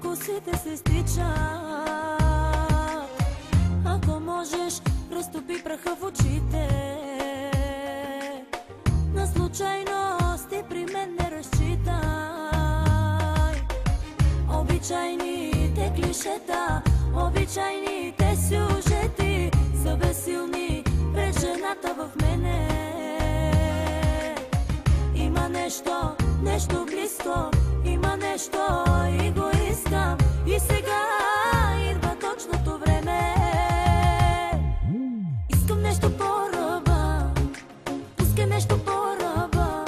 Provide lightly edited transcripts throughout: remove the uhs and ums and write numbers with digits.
косите се стичат. Ако можеш, разтопи праха в очите. На случайности при мен не разчитай. Обичайните клишета, обичайните сюжети са безсилни пред жената в мене. Има нещо, нещо близко, има нещо и го искам. И сега идва точното време. Искам нещо по-ръба, пускай нещо по-ръба.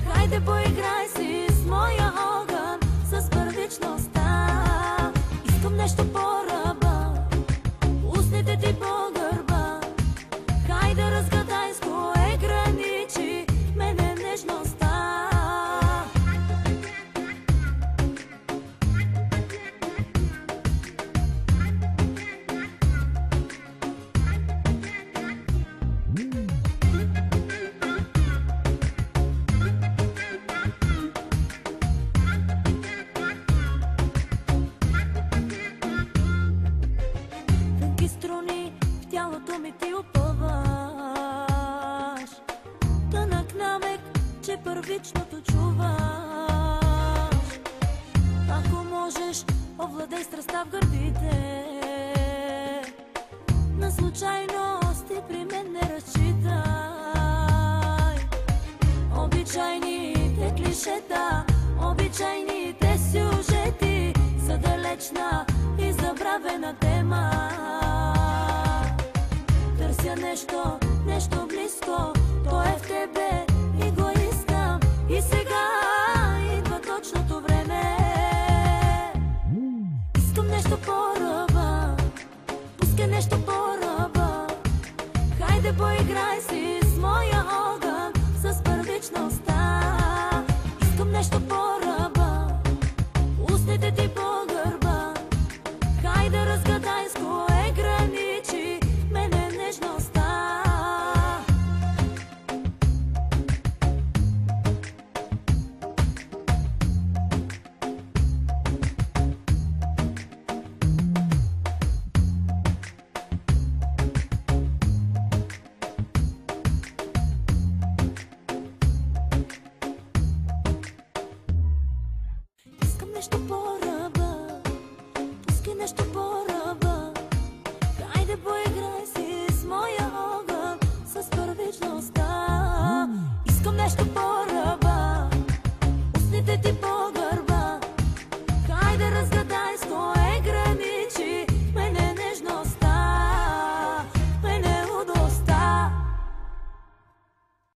Хайде поиграй си с моя огън, с първичността. Искам нещо по-ръба, устните ти по гърба. Хайде разгадай с кое граничи в мене нежността. Тънки струни в тялото ми ти опъваш. Тънък намек, че първичното чуваш. Ако можеш, овладей страстта в гърдите. На случайности при мен не разчитай. Обичайните клишета, обичайните сюжети са далечна и забравена тема. Търся нещо, нещо близко, то е в тебе.